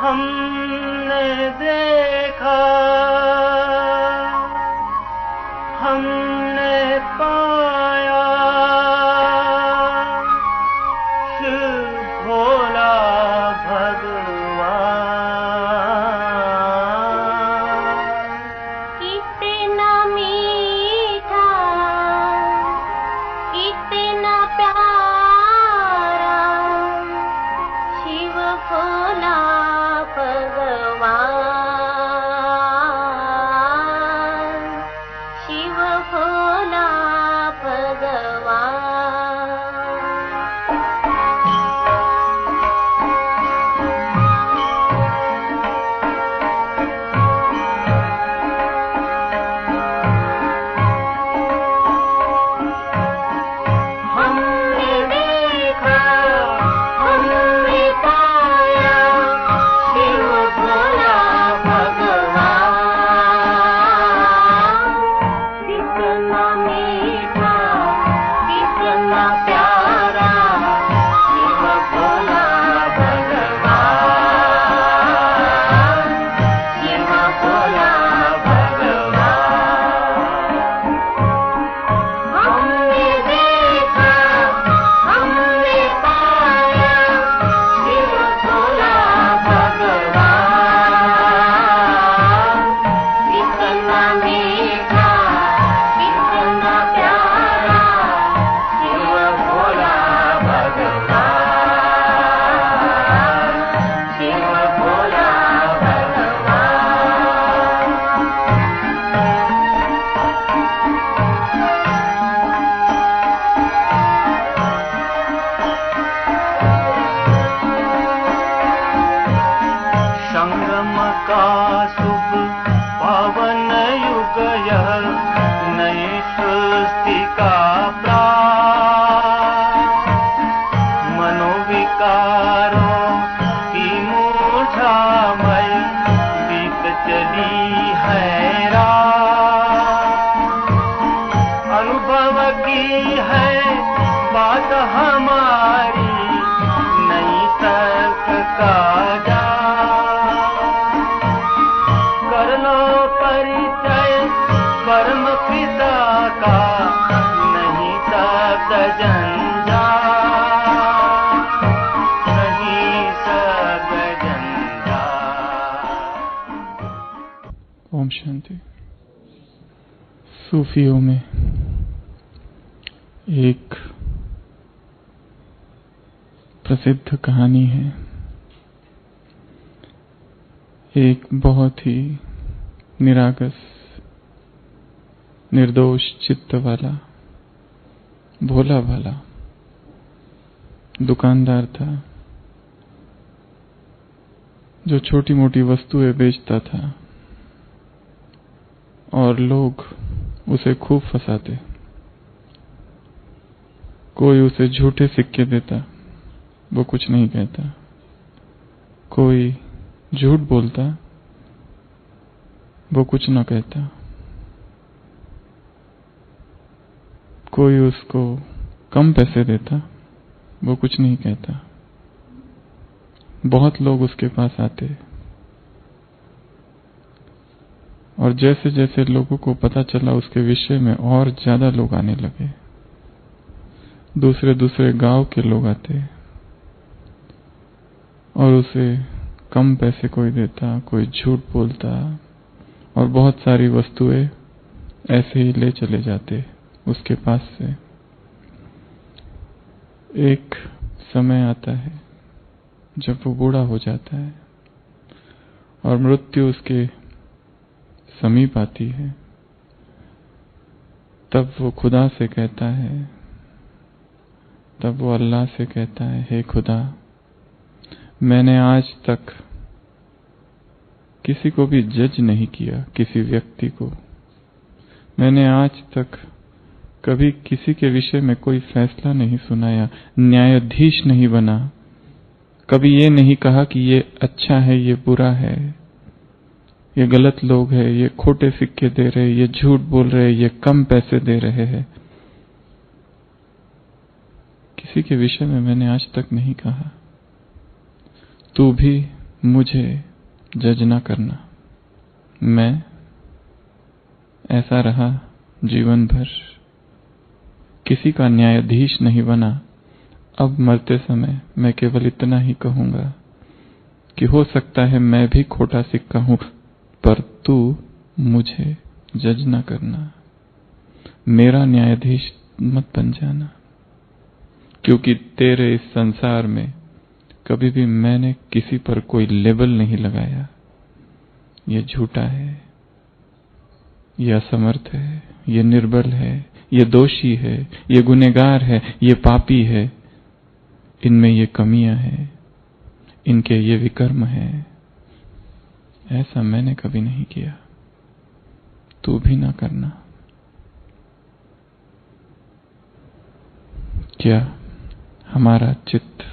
हमने देखा, हमने पाया, शिव भोला भगवान। कितना मीठा, कितना प्यारा, शिव भोला भगवान, शिव भोला भगवान। हमने देखा, हमने पाया, शिव भोला भगवान। कितना मीठा, कितना प्यारा, शिव भोला भगवान, शिव भोला भगवान। हमने देखा, हमने पाया, शिव भोला भगवान। कितना मीठा, कितना प्यारा, शिव भोला भगवान, शिव भोला संगम का शुभ पावन युग यह, नई सृष्टि का प्रारंभ। मनोविकारों की मूर्छामय बीत चली है रात। अनुभव की है बात हमारी, नई तर्क का कर लो परिचय परम पिता का, नहीं शब्द जंजाल, नहीं शब्द जंजाल। ओम शांति। सूफियों में एक प्रसिद्ध कहानी है। एक बहुत ही निरागस, निर्दोष चित्त वाला, भोला भाला दुकानदार था, जो छोटी मोटी वस्तुएं बेचता था और लोग उसे खूब फंसाते। कोई उसे झूठे सिक्के देता, वो कुछ नहीं कहता। कोई झूठ बोलता, वो कुछ न कहता। कोई उसको कम पैसे देता, वो कुछ नहीं कहता। बहुत लोग उसके पास आते और जैसे जैसे लोगों को पता चला उसके विषय में, और ज्यादा लोग आने लगे। दूसरे दूसरे गांव के लोग आते और उसे कम पैसे कोई देता, कोई झूठ बोलता और बहुत सारी वस्तुएं ऐसे ही ले चले जाते उसके पास से। एक समय आता है जब वो बूढ़ा हो जाता है और मृत्यु उसके समीप आती है। तब वो खुदा से कहता है, तब वो अल्लाह से कहता है, हे खुदा, मैंने आज तक किसी को भी जज नहीं किया, किसी व्यक्ति को। मैंने आज तक कभी किसी के विषय में कोई फैसला नहीं सुनाया, न्यायाधीश नहीं बना, कभी ये नहीं कहा कि ये अच्छा है, ये बुरा है, ये गलत लोग हैं, ये खोटे सिक्के दे रहे, ये झूठ बोल रहे, ये कम पैसे दे रहे हैं। किसी के विषय में मैंने आज तक नहीं कहा तू भी मुझे जज ना करना। मैं ऐसा रहा जीवन भर, किसी का न्यायाधीश नहीं बना। अब मरते समय मैं केवल इतना ही कहूंगा कि हो सकता है मैं भी खोटा सिक्का हूं, पर तू मुझे जज ना करना, मेरा न्यायाधीश मत बन जाना, क्योंकि तेरे इस संसार में कभी भी मैंने किसी पर कोई लेबल नहीं लगाया। ये झूठा है, ये असमर्थ है, ये निर्बल है, ये दोषी है, ये गुनहगार है, ये पापी है, इनमें ये कमियां हैं, इनके ये विकर्म हैं। ऐसा मैंने कभी नहीं किया, तू भी ना करना। क्या हमारा चित्त,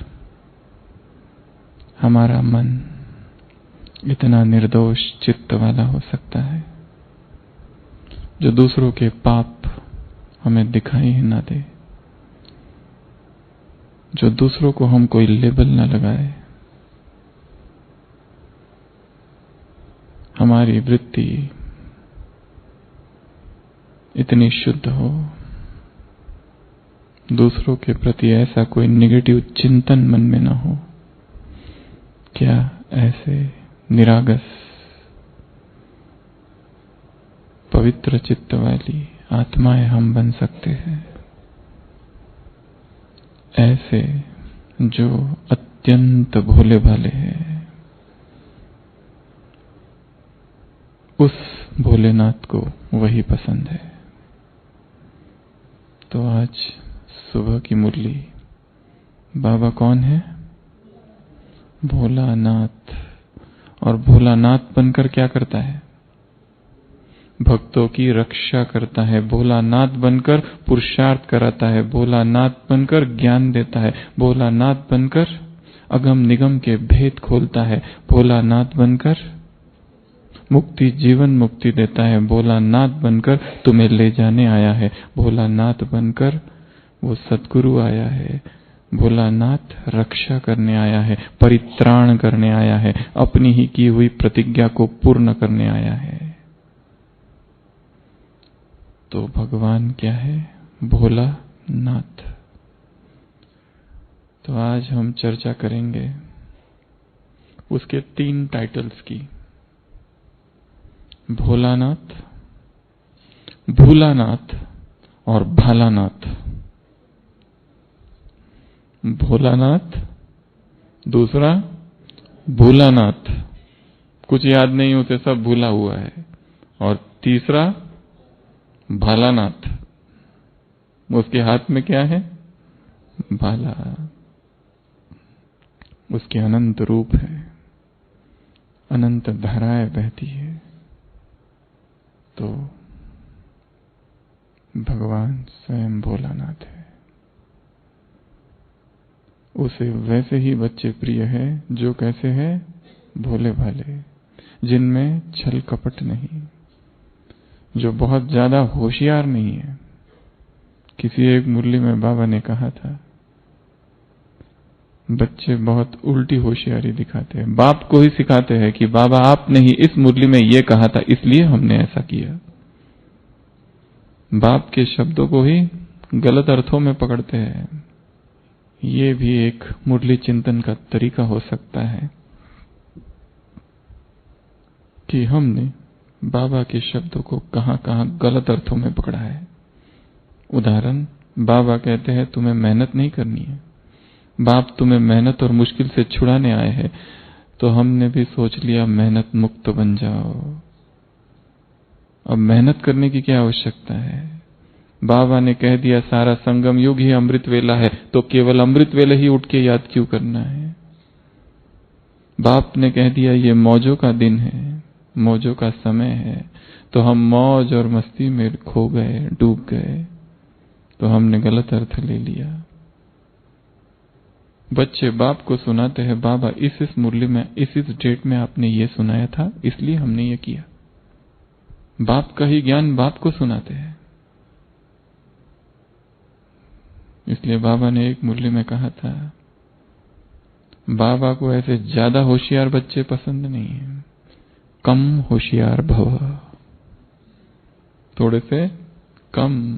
हमारा मन इतना निर्दोष चित्त वाला हो सकता है जो दूसरों के पाप हमें दिखाई ही ना दे, जो दूसरों को हम कोई लेबल ना लगाए, हमारी वृत्ति इतनी शुद्ध हो, दूसरों के प्रति ऐसा कोई नेगेटिव चिंतन मन में ना हो। क्या ऐसे निरागस पवित्र चित्त वाली आत्माएं हम बन सकते हैं, ऐसे जो अत्यंत भोले भाले हैं। उस भोलेनाथ को वही पसंद है। तो आज सुबह की मुरली, बाबा कौन है? भोलानाथ। और भोलानाथ बनकर क्या करता है? भक्तों की रक्षा करता है। भोलानाथ बनकर पुरुषार्थ कराता है। भोलानाथ बनकर ज्ञान देता है। भोलानाथ बनकर अगम निगम के भेद खोलता है। भोलानाथ बनकर मुक्ति, जीवन मुक्ति देता है। भोलानाथ बनकर तुम्हें ले जाने आया है। भोलानाथ बनकर वो सद्गुरु आया है। भोलानाथ रक्षा करने आया है, परित्राण करने आया है, अपनी ही की हुई प्रतिज्ञा को पूर्ण करने आया है। तो भगवान क्या है? भोलानाथ। तो आज हम चर्चा करेंगे उसके 3 टाइटल्स की। भोलानाथ, भूलानाथ और भालानाथ। भोलानाथ, दूसरा भूलानाथ, कुछ याद नहीं उसे सब भूला हुआ है। और तीसरा भालानाथ, उसके हाथ में क्या है? भाला। उसके अनंत रूप है, अनंत धाराएं बहती है। तो भगवान स्वयं भोलानाथ है। उसे वैसे ही बच्चे प्रिय है जो कैसे है? भोले भाले, जिनमें छल कपट नहीं, जो बहुत ज्यादा होशियार नहीं है। किसी एक मुरली में बाबा ने कहा था, बच्चे बहुत उल्टी होशियारी दिखाते हैं, बाप को ही सिखाते हैं कि बाबा आपने ही इस मुरली में ये कहा था, इसलिए हमने ऐसा किया। बाप के शब्दों को ही गलत अर्थों में पकड़ते हैं। ये भी एक मुरली चिंतन का तरीका हो सकता है कि हमने बाबा के शब्दों को कहां कहां गलत अर्थों में पकड़ा है। उदाहरण, बाबा कहते हैं तुम्हें मेहनत नहीं करनी है, बाप तुम्हें मेहनत और मुश्किल से छुड़ाने आए हैं, तो हमने भी सोच लिया मेहनत मुक्त बन जाओ। अब मेहनत करने की क्या आवश्यकता है? बाबा ने कह दिया सारा संगम युग ही अमृत वेला है, तो केवल अमृत वेले ही उठ के याद क्यों करना है? बाप ने कह दिया ये मौजों का दिन है, मौजों का समय है, तो हम मौज और मस्ती में खो गए, डूब गए। तो हमने गलत अर्थ ले लिया। बच्चे बाप को सुनाते हैं, बाबा इस मुरली में इस डेट में आपने ये सुनाया था, इसलिए हमने ये किया। बाप का ही ज्ञान बाप को सुनाते हैं। इसलिए बाबा ने एक मुरली में कहा था, बाबा को ऐसे ज्यादा होशियार बच्चे पसंद नहीं है, कम होशियार भव, थोड़े से कम,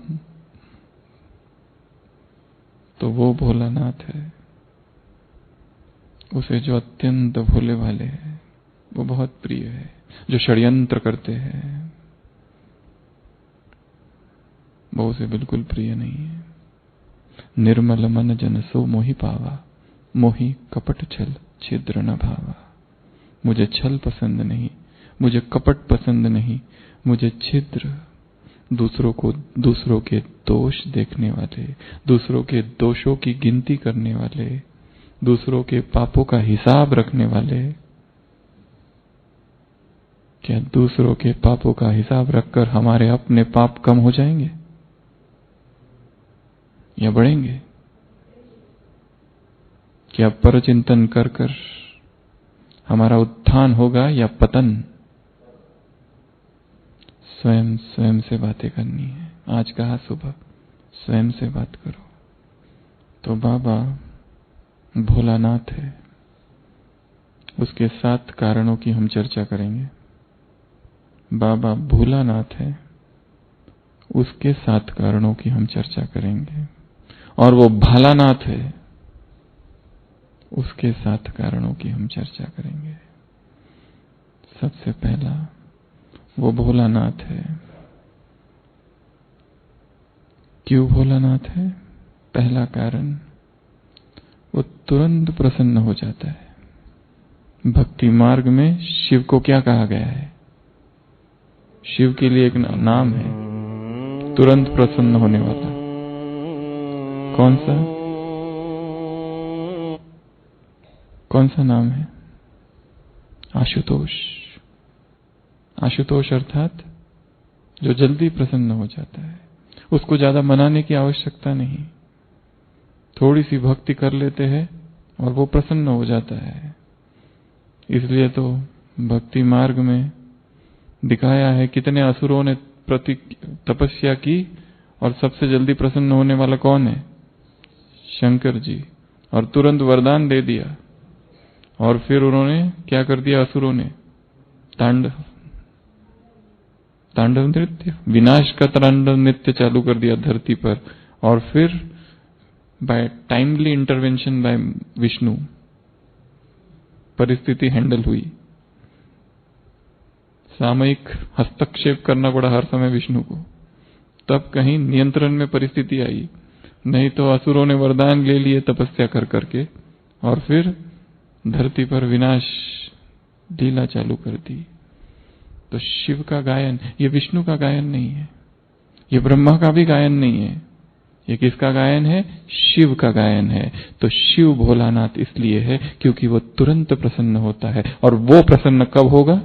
तो वो भोलानाथ है। उसे जो अत्यंत भोले वाले हैं वो बहुत प्रिय है। जो षड्यंत्र करते हैं वो उसे बिल्कुल प्रिय नहीं है। निर्मल मन जन सो मोहि पावा, मोहि कपट छल छिद्र न भावा। मुझे छल पसंद नहीं, मुझे कपट पसंद नहीं, मुझे छिद्र, दूसरों के दोष देखने वाले, दूसरों के दोषों की गिनती करने वाले, दूसरों के पापों का हिसाब रखने वाले। क्या दूसरों के पापों का हिसाब रखकर हमारे अपने पाप कम हो जाएंगे या बढ़ेंगे? क्या परचिंतन कर कर हमारा उत्थान होगा या पतन? स्वयं से बातें करनी है। आज कहा सुबह स्वयं से बात करो। तो बाबा भोलानाथ है, उसके 7 कारणों की हम चर्चा करेंगे। बाबा भोलानाथ है, उसके 7 कारणों की हम चर्चा करेंगे। और वो भालानाथ है, उसके 7 कारणों की हम चर्चा करेंगे। सबसे पहला वो भोलानाथ है। क्यों भोलानाथ है? पहला कारण, वो तुरंत प्रसन्न हो जाता है। भक्ति मार्ग में शिव को क्या कहा गया है? शिव के लिए एक नाम है, तुरंत प्रसन्न होने वाला। कौन सा नाम है? आशुतोष। आशुतोष अर्थात जो जल्दी प्रसन्न हो जाता है। उसको ज्यादा मनाने की आवश्यकता नहीं, थोड़ी सी भक्ति कर लेते हैं और वो प्रसन्न हो जाता है। इसलिए तो भक्ति मार्ग में दिखाया है कितने असुरों ने तपस्या की और सबसे जल्दी प्रसन्न होने वाला कौन है? शंकर जी। और तुरंत वरदान दे दिया। और फिर उन्होंने क्या कर दिया? असुरों ने तांडव नृत्य, विनाश का तांडव नृत्य चालू कर दिया धरती पर। और फिर by timely intervention by Vishnu परिस्थिति हैंडल हुई। सामयिक हस्तक्षेप करना पड़ा हर समय विष्णु को, तब कहीं नियंत्रण में परिस्थिति आई। नहीं तो असुरों ने वरदान ले लिए तपस्या कर करके और फिर धरती पर विनाश लीला चालू कर दी। तो शिव का गायन, ये विष्णु का गायन नहीं है, ये ब्रह्मा का भी गायन नहीं है, ये किसका गायन है? शिव का गायन है। तो शिव भोलानाथ इसलिए है क्योंकि वो तुरंत प्रसन्न होता है। और वो प्रसन्न कब होगा?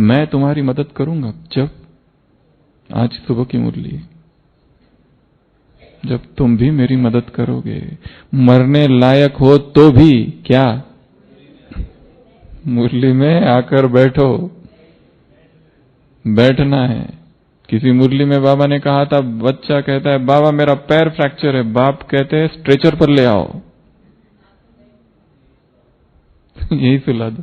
मैं तुम्हारी मदद करूंगा जब, आज सुबह की मुरली, जब तुम भी मेरी मदद करोगे। मरने लायक हो तो भी क्या मुरली में आकर बैठो, बैठना है। किसी मुरली में बाबा ने कहा था, बच्चा कहता है बाबा मेरा पैर फ्रैक्चर है, बाप कहते हैं स्ट्रेचर पर ले आओ यही सुला दो।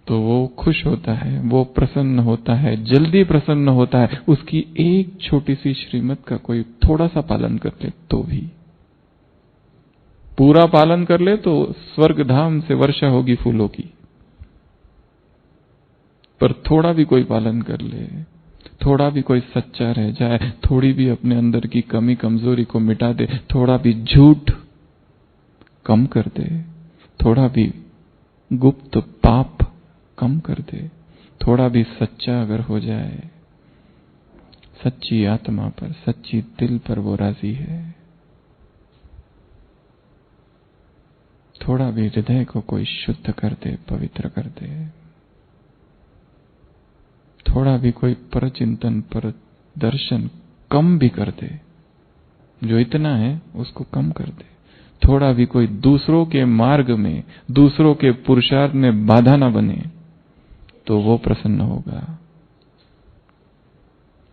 तो वो खुश होता है, वो प्रसन्न होता है, जल्दी प्रसन्न होता है। उसकी एक छोटी सी श्रीमत का कोई थोड़ा सा पालन कर ले तो भी, पूरा पालन कर ले तो स्वर्ग धाम से वर्षा होगी फूलों की। पर थोड़ा भी कोई पालन कर ले, थोड़ा भी कोई सच्चा रह जाए, थोड़ी भी अपने अंदर की कमी कमजोरी को मिटा दे, थोड़ा भी झूठ कम कर दे, थोड़ा भी गुप्त पाप कम कर दे, थोड़ा भी सच्चा अगर हो जाए, सच्ची आत्मा पर, सच्ची दिल पर वो राजी है। थोड़ा भी हृदय को कोई शुद्ध कर दे, पवित्र कर दे, थोड़ा भी कोई पर चिंतन पर दर्शन कम भी कर दे, जो इतना है उसको कम कर दे। थोड़ा भी कोई दूसरों के मार्ग में, दूसरों के पुरुषार्थ में बाधा ना बने, तो वो प्रसन्न होगा।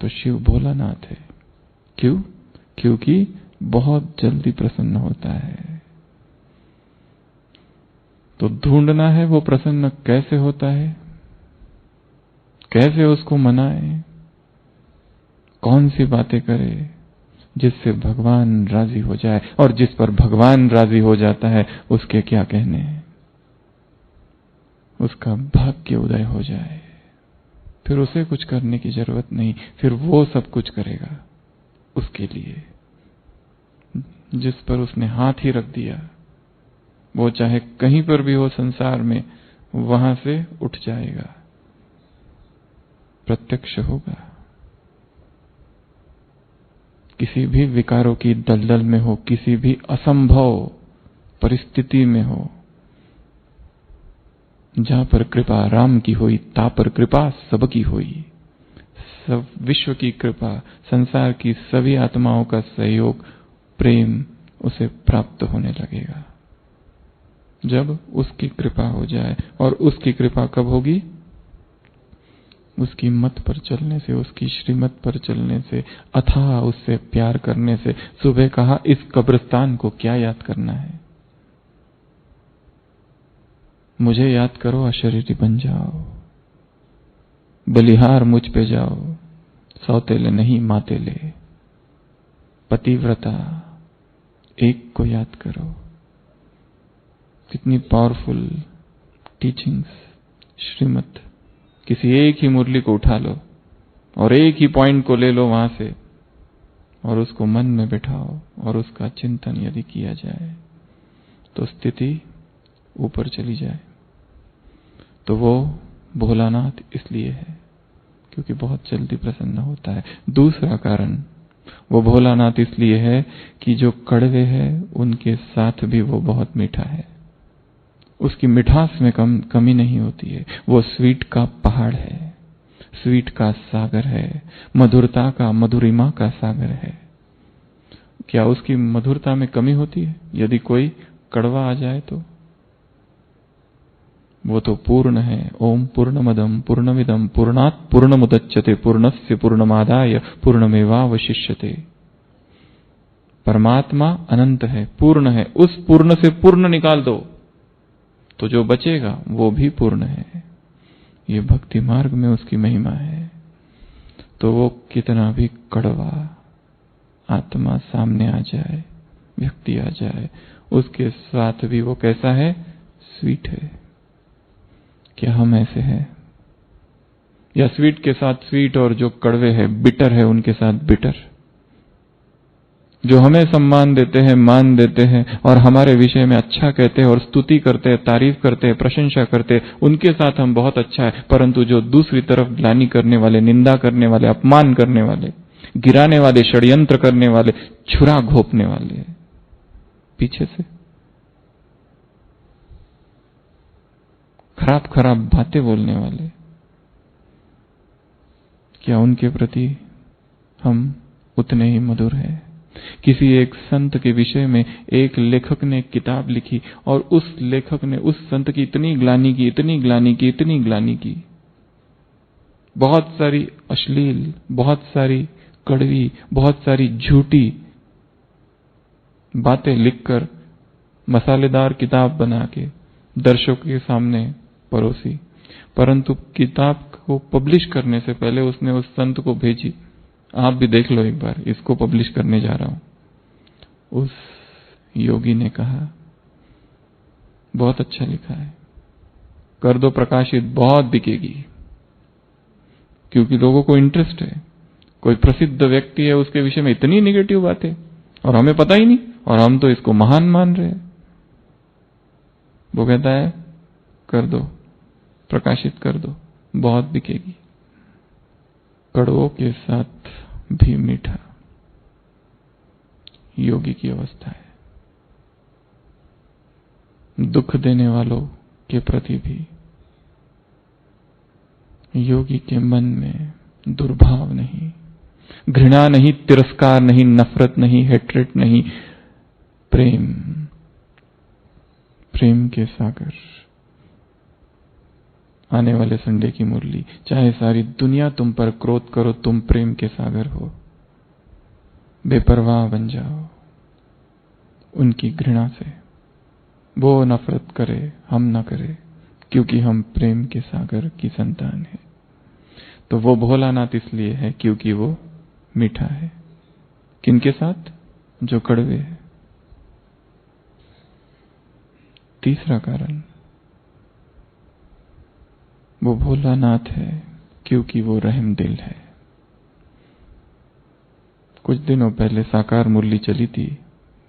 तो शिव भोलानाथ है। क्यों? क्योंकि बहुत जल्दी प्रसन्न होता है। तो ढूंढना है वो प्रसन्न कैसे होता है, कैसे उसको मनाए, कौन सी बातें करे जिससे भगवान राजी हो जाए। और जिस पर भगवान राजी हो जाता है उसके क्या कहने, उसका भाग्य उदय हो जाए। फिर उसे कुछ करने की जरूरत नहीं, फिर वो सब कुछ करेगा उसके लिए। जिस पर उसने हाथ ही रख दिया वो चाहे कहीं पर भी हो संसार में, वहां से उठ जाएगा, प्रत्यक्ष होगा। किसी भी विकारों की दलदल में हो, किसी भी असंभव परिस्थिति में हो, जहां पर कृपा राम की हुई, ता पर कृपा सबकी हुई। सब विश्व की कृपा, संसार की सभी आत्माओं का सहयोग, प्रेम उसे प्राप्त होने लगेगा जब उसकी कृपा हो जाए। और उसकी कृपा कब होगी? उसकी मत पर चलने से, उसकी श्रीमत पर चलने से, अथाह उससे प्यार करने से। सुबह कहा इस कब्रिस्तान को क्या याद करना है, मुझे याद करो, अशरीरी बन जाओ, बलिहार मुझ पे जाओ, सौतेले नहीं मातेले, पतिव्रता, एक को याद करो। कितनी पावरफुल टीचिंग्स, श्रीमत। किसी एक ही मुरली को उठा लो और एक ही पॉइंट को ले लो वहां से और उसको मन में बैठाओ और उसका चिंतन यदि किया जाए तो स्थिति ऊपर चली जाए। तो वो भोलानाथ इसलिए है क्योंकि बहुत जल्दी प्रसन्न होता है। दूसरा कारण वो भोलानाथ इसलिए है कि जो कड़वे हैं उनके साथ भी वो बहुत मीठा है। उसकी मिठास में कमी नहीं होती है। वो स्वीट का पहाड़ है, स्वीट का सागर है, मधुरता का, मधुरिमा का सागर है। क्या उसकी मधुरता में कमी होती है? यदि कोई कड़वा आ जाए तो वो तो पूर्ण है। ओम पूर्णमदम पूर्णमिदम पूर्णात् पूर्णमुदच्यते पूर्णस्य पूर्णमादाय पूर्णमेवावशिष्यते। परमात्मा अनंत है, पूर्ण है। उस पूर्ण से पूर्ण निकाल दो तो जो बचेगा वो भी पूर्ण है। ये भक्ति मार्ग में उसकी महिमा है। तो वो कितना भी कड़वा आत्मा सामने आ जाए, व्यक्ति आ जाए, उसके साथ भी वो कैसा है? स्वीट है। क्या हम ऐसे हैं? या स्वीट के साथ स्वीट और जो कड़वे है, बिटर है, उनके साथ बिटर? जो हमें सम्मान देते हैं, मान देते हैं और हमारे विषय में अच्छा कहते हैं और स्तुति करते हैं, तारीफ करते हैं, प्रशंसा करते हैं, उनके साथ हम बहुत अच्छा है। परंतु जो दूसरी तरफ ग्लानि करने वाले, निंदा करने वाले, अपमान करने वाले, गिराने वाले, षड्यंत्र करने वाले, छुरा घोंपने वाले, पीछे से खराब खराब बातें बोलने वाले, क्या उनके प्रति हम उतने ही मधुर हैं? किसी एक संत के विषय में एक लेखक ने किताब लिखी और उस लेखक ने उस संत की इतनी ग्लानि की, इतनी ग्लानि की, इतनी ग्लानि की, बहुत सारी अश्लील, बहुत सारी कड़वी, बहुत सारी झूठी बातें लिखकर मसालेदार किताब बना के दर्शकों के सामने परोसी। परंतु किताब को पब्लिश करने से पहले उसने उस संत को भेजी, आप भी देख लो एक बार, इसको पब्लिश करने जा रहा हूं। उस योगी ने कहा बहुत अच्छा लिखा है, कर दो प्रकाशित, बहुत बिकेगी। क्योंकि लोगों को इंटरेस्ट है। कोई प्रसिद्ध व्यक्ति है, उसके विषय में इतनी निगेटिव बातें और हमें पता ही नहीं, और हम तो इसको महान मान रहे हैं। वो कहता है कर दो, प्रकाशित कर दो, बहुत बिकेगी। कड़वों के साथ भी मीठा योगी की अवस्था है। दुख देने वालों के प्रति भी योगी के मन में दुर्भाव नहीं, घृणा नहीं, तिरस्कार नहीं, नफरत नहीं, हेट्रेट नहीं, प्रेम, प्रेम के सागर। आने वाले संडे की मुरली, चाहे सारी दुनिया तुम पर क्रोध करो, तुम प्रेम के सागर हो। बेपरवाह बन जाओ उनकी घृणा से। वो नफरत करे, हम ना करे, क्योंकि हम प्रेम के सागर की संतान है। तो वो भोलानाथ इसलिए है क्योंकि वो मीठा है। किनके साथ? जो कड़वे है। तीसरा कारण, वो भोलानाथ है क्योंकि वो रहम दिल है। कुछ दिनों पहले साकार मुरली चली थी।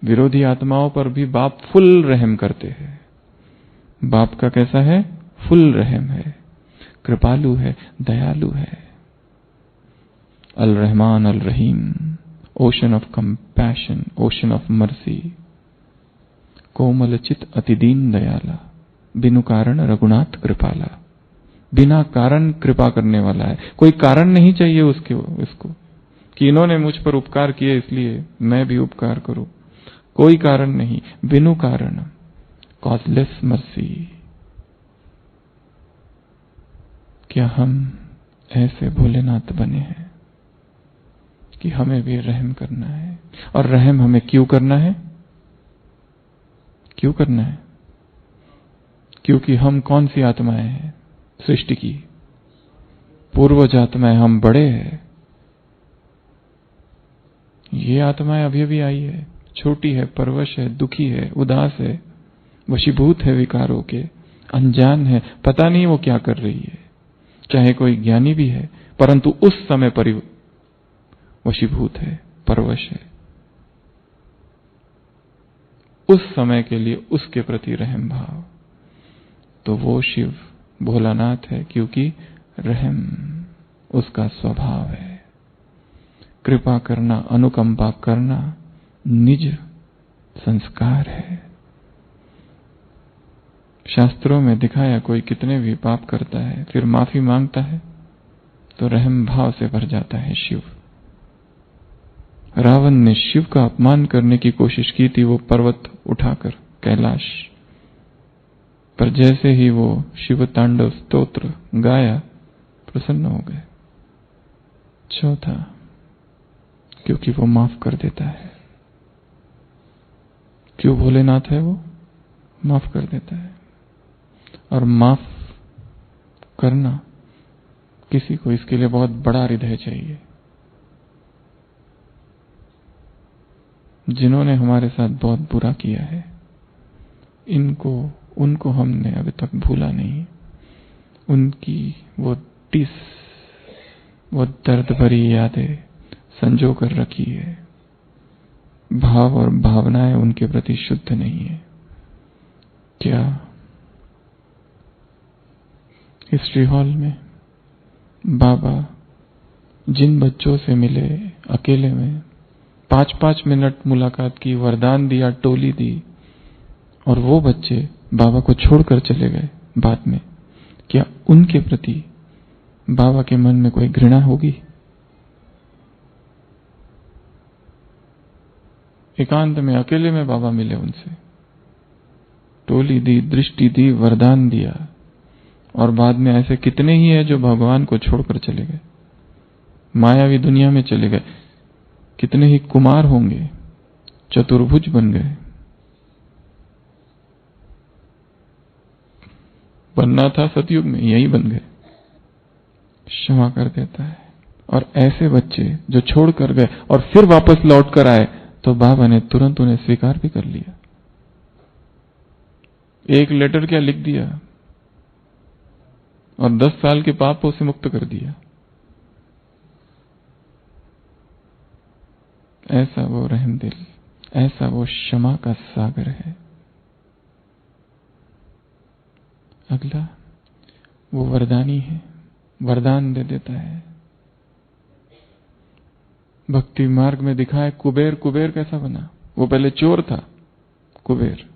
विरोधी आत्माओं पर भी बाप फुल रहम करते हैं। बाप का कैसा है? फुल रहम है, कृपालु है, दयालु है। अल रहमान अल रहीम, ocean of compassion, ocean of mercy. कोमल चित अति दीन दयाला, बिनु कारण रघुनाथ कृपाला। बिना कारण कृपा करने वाला है। कोई कारण नहीं चाहिए उसको कि इन्होंने मुझ पर उपकार किए इसलिए मैं भी उपकार करूं। कोई कारण नहीं, बिनु कारण, कॉजलेस मर्सी। क्या हम ऐसे भोलेनाथ बने हैं कि हमें भी रहम करना है? और रहम हमें क्यों करना है? क्यों करना है? क्योंकि हम कौन सी आत्माएं हैं? सृष्टि की पूर्वज आत्माएं। हम बड़े हैं। ये आत्माएं अभी अभी आई है, छोटी है, परवश है, दुखी है, उदास है, वशीभूत है विकारों के, अनजान है, पता नहीं वो क्या कर रही है। चाहे कोई ज्ञानी भी है, परंतु उस समय पर वशीभूत है, परवश है। उस समय के लिए उसके प्रति रहम भाव। तो वो शिव भोलानाथ है क्योंकि रहम उसका स्वभाव है। कृपा करना, अनुकंपा करना निज संस्कार है। शास्त्रों में दिखाया कोई कितने भी पाप करता है फिर माफी मांगता है तो रहम भाव से भर जाता है शिव। रावण ने शिव का अपमान करने की कोशिश की थी, वो पर्वत उठाकर, कैलाश पर। जैसे ही वो शिव तांडव स्तोत्र गाया, प्रसन्न हो गए। चौथा, क्योंकि वो माफ कर देता है। क्यों भोलेनाथ है? वो माफ कर देता है। और माफ करना किसी को, इसके लिए बहुत बड़ा हृदय चाहिए। जिन्होंने हमारे साथ बहुत बुरा किया है, उनको हमने अभी तक भूला नहीं। उनकी वो दर्द भरी यादें संजो कर रखी है। भाव और भावनाएं उनके प्रति शुद्ध नहीं है। क्या हिस्ट्री हॉल में बाबा जिन बच्चों से मिले अकेले में, 5-5 मिनट मुलाकात की, वरदान दिया, टोली दी, और वो बच्चे बाबा को छोड़कर चले गए बाद में, क्या उनके प्रति बाबा के मन में कोई घृणा होगी? एकांत में, अकेले में बाबा मिले उनसे, टोली दी, दृष्टि दी, वरदान दिया, और बाद में ऐसे कितने ही हैं जो भगवान को छोड़कर चले गए, मायावी दुनिया में चले गए। कितने ही कुमार होंगे, चतुर्भुज बन गए। बनना था सतयुग में, यही बन गए। क्षमा कर देता है। और ऐसे बच्चे जो छोड़ कर गए और फिर वापस लौट कर आए, तो बाबा ने तुरंत उन्हें स्वीकार भी कर लिया। एक लेटर क्या लिख दिया और 10 साल के पापों से मुक्त कर दिया। ऐसा वो रहम दिल, ऐसा वो क्षमा का सागर है। अगला, वो वरदानी है, वरदान दे देता है। भक्ति मार्ग में दिखाए कुबेर कैसा बना। वो पहले चोर था, कुबेर।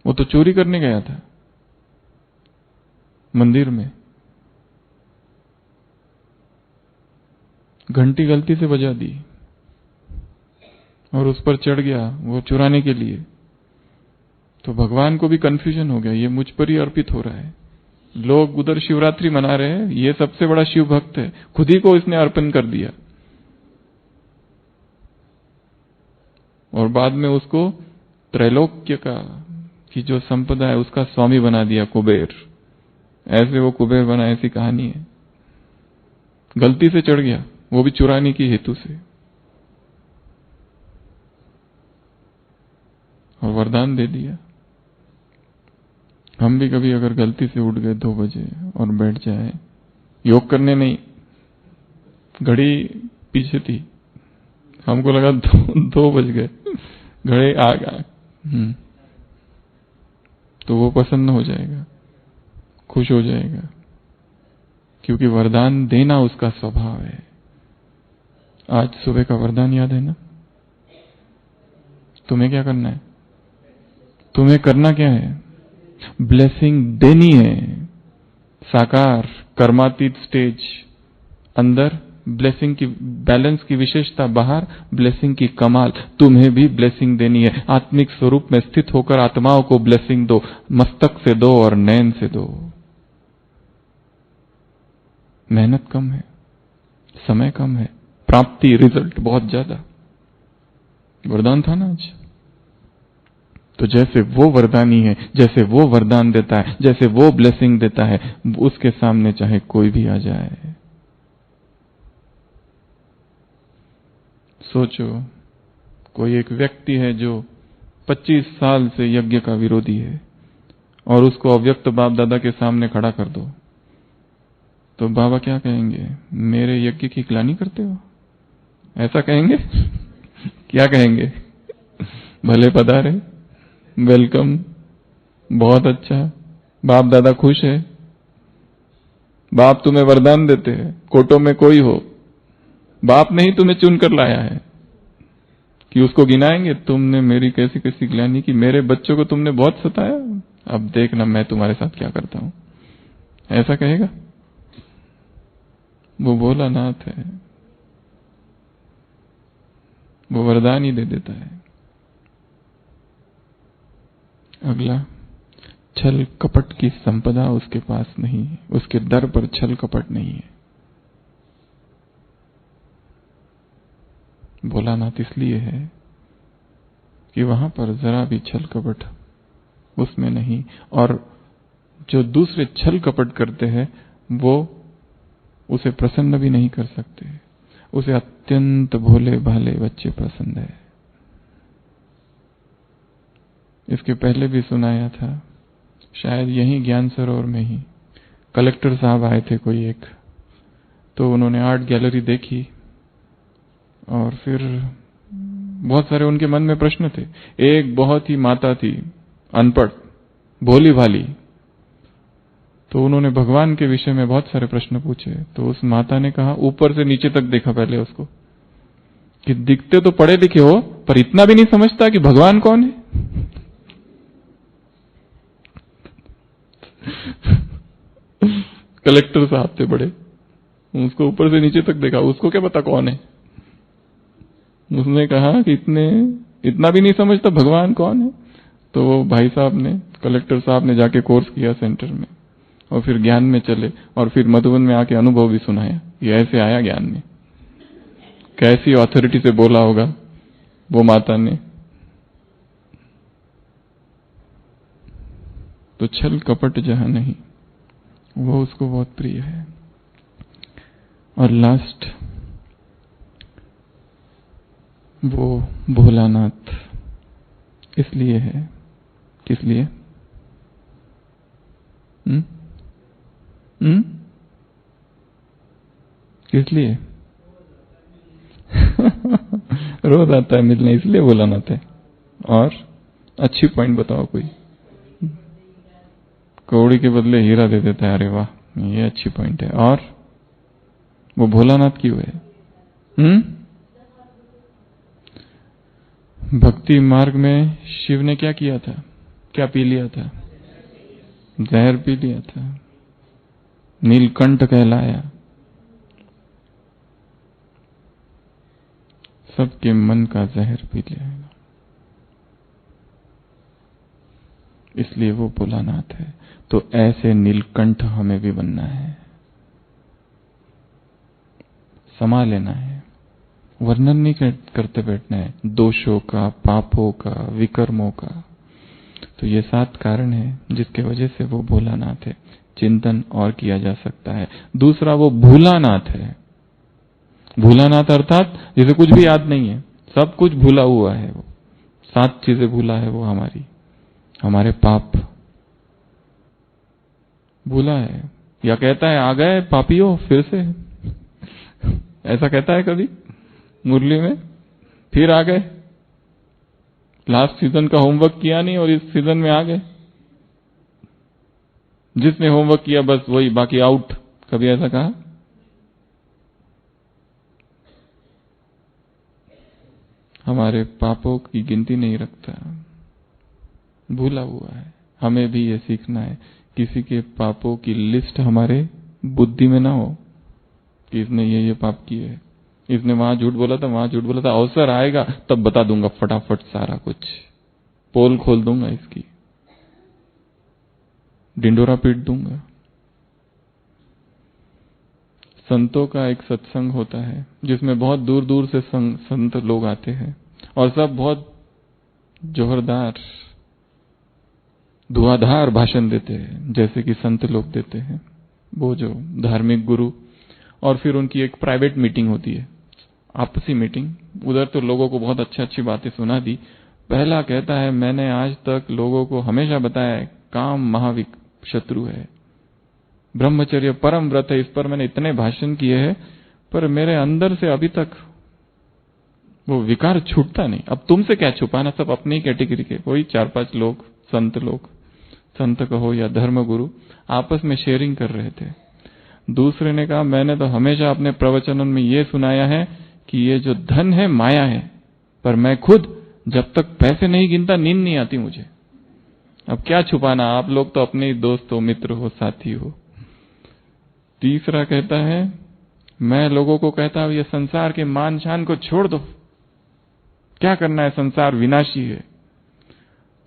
वो तो चोरी करने गया था मंदिर में, घंटी गलती से बजा दी और उस पर चढ़ गया वो चुराने के लिए, तो भगवान को भी कंफ्यूजन हो गया, ये मुझ पर ही अर्पित हो रहा है। लोग उधर शिवरात्रि मना रहे हैं, ये सबसे बड़ा शिव भक्त है, खुद ही को इसने अर्पण कर दिया। और बाद में उसको त्रैलोक्य का की जो संपदा है उसका स्वामी बना दिया, कुबेर। ऐसे वो कुबेर बना, ऐसी कहानी है। गलती से चढ़ गया, वो भी चुराने की हेतु से, और वरदान दे दिया। हम भी कभी अगर गलती से उठ गए 2 बजे और बैठ जाए, योग करने नहीं, घड़ी पीछे थी, हमको लगा 2 बज गए, घड़ी आ गया, तो वो प्रसन्न हो जाएगा, खुश हो जाएगा, क्योंकि वरदान देना उसका स्वभाव है। आज सुबह का वरदान याद है ना? तुम्हें क्या करना है? तुम्हें करना क्या है? ब्लेसिंग देनी है। साकार कर्मातीत स्टेज अंदर, ब्लेसिंग की बैलेंस की विशेषता बाहर, ब्लेसिंग की कमाल। तुम्हें भी ब्लेसिंग देनी है। आत्मिक स्वरूप में स्थित होकर आत्माओं को ब्लेसिंग दो, मस्तक से दो और नयन से दो। मेहनत कम है, समय कम है, प्राप्ति रिजल्ट बहुत ज्यादा। वरदान था ना आज। तो जैसे वो वरदानी है, जैसे वो वरदान देता है, जैसे वो ब्लेसिंग देता है, उसके सामने चाहे कोई भी आ जाए। सोचो, कोई एक व्यक्ति है जो 25 साल से यज्ञ का विरोधी है और उसको अव्यक्त बाप दादा के सामने खड़ा कर दो, तो बाबा क्या कहेंगे? मेरे यज्ञ की ग्लानि करते हो? ऐसा कहेंगे? क्या कहेंगे? भले पधारे, वेलकम, बहुत अच्छा, बाप दादा खुश है, बाप तुम्हें वरदान देते हैं, कोटों में कोई हो, बाप ने ही तुम्हें चुनकर लाया है। कि उसको गिनाएंगे, तुमने मेरी कैसी कैसी ग्लानि की, मेरे बच्चों को तुमने बहुत सताया, अब देखना मैं तुम्हारे साथ क्या करता हूं। ऐसा कहेगा? वो भोलानाथ है, वो वरदान ही दे देता है। अगला, छल कपट की संपदा उसके पास नहीं है, उसके दर पर छल कपट नहीं है। भोलानाथ इसलिए है कि वहां पर जरा भी छल कपट उसमें नहीं, और जो दूसरे छल कपट करते हैं वो उसे प्रसन्न भी नहीं कर सकते। उसे अत्यंत भोले भाले बच्चे पसंद है। इसके पहले भी सुनाया था, शायद यहीं ज्ञान सरोवर में ही कलेक्टर साहब आए थे कोई एक, तो उन्होंने आर्ट गैलरी देखी और फिर बहुत सारे उनके मन में प्रश्न थे। एक बहुत ही माता थी, अनपढ़, भोली भाली, तो उन्होंने भगवान के विषय में बहुत सारे प्रश्न पूछे। तो उस माता ने कहा, ऊपर से नीचे तक देखा पहले उसको, कि दिखते तो पढ़े लिखे हो पर इतना भी नहीं समझता कि भगवान कौन है। कलेक्टर साहब थे बड़े, उसको ऊपर से नीचे तक देखा, उसको क्या पता कौन है। उसने कहा कि इतना भी नहीं समझता भगवान कौन है। तो वो भाई साहब ने, कलेक्टर साहब ने जाके कोर्स किया सेंटर में, और फिर ज्ञान में चले, और फिर मधुबन में आके अनुभव भी सुनाया। ये ऐसे आया ज्ञान में, कैसी अथॉरिटी से बोला होगा वो माता ने। तो छल कपट जहां नहीं, वो उसको बहुत प्रिय है। और लास्ट, वो भोलानाथ इसलिए है, किस लिए? किस लिए? रोज आता है मिलने, इसलिए भोलानाथ है। और अच्छी पॉइंट बताओ कोई। कौड़ी के बदले हीरा दे देता है, अरे वाह, ये अच्छी पॉइंट है। और वो भोलानाथ क्यों है? भक्ति मार्ग में शिव ने क्या किया था? क्या पी लिया था? जहर पी लिया था, नीलकंठ कहलाया। सबके मन का जहर पी लेगा। इसलिए वो भोलानाथ है। तो ऐसे नीलकंठ हमें भी बनना है, समा लेना है, वर्णन नहीं करते बैठना है दोषों का, पापों का, विकर्मों का। तो ये 7 कारण है जिसके वजह से वो भोलानाथ है। चिंतन और किया जा सकता है। दूसरा वो भूलानाथ है। भूलानाथ अर्थात जिसे कुछ भी याद नहीं है, सब कुछ भूला हुआ है। वो 7 चीजें भूला है वो हमारे पाप भूला है। या कहता है आ गए पापियों फिर से ऐसा कहता है कभी मुरली में, फिर आ गए, लास्ट सीजन का होमवर्क किया नहीं और इस सीजन में आ गए। जिसने होमवर्क किया बस वही, बाकी आउट। कभी ऐसा कहा? हमारे पापों की गिनती नहीं रखता, भूला हुआ है। हमें भी ये सीखना है, किसी के पापों की लिस्ट हमारे बुद्धि में ना हो कि इसने ये पाप किए है, इसने वहां झूठ बोला था, वहां झूठ बोला था। अवसर आएगा तब बता दूंगा फटाफट, सारा कुछ पोल खोल दूंगा, इसकी डिंडोरा पीट दूंगा। संतों का एक सत्संग होता है जिसमें बहुत दूर दूर से संत लोग आते हैं और सब बहुत जोरदार धुआंधार भाषण देते हैं, जैसे कि संत लोग देते हैं, वो जो धार्मिक गुरु। और फिर उनकी एक प्राइवेट मीटिंग होती है, आपसी मीटिंग। उधर तो लोगों को बहुत अच्छी बातें सुना दी। पहला कहता है मैंने आज तक लोगों को हमेशा बताया है काम महाविक शत्रु है, ब्रह्मचर्य परम व्रत है, इस पर मैंने इतने भाषण किए हैं, पर मेरे अंदर से अभी तक वो विकार छूटता नहीं। अब तुमसे क्या छुपाना, सब अपनी कैटेगरी के वही 4-5 लोग, संत कहो या धर्म गुरु, आपस में शेयरिंग कर रहे थे। दूसरे ने कहा मैंने तो हमेशा अपने प्रवचनों में ये सुनाया है कि ये जो धन है माया है, पर मैं खुद जब तक पैसे नहीं गिनता नींद नहीं आती मुझे। अब क्या छुपाना, आप लोग तो अपने ही दोस्त हो, मित्र हो, साथी हो। तीसरा कहता है मैं लोगों को कहता हूं ये संसार के मान शान को छोड़ दो, क्या करना है, संसार विनाशी है,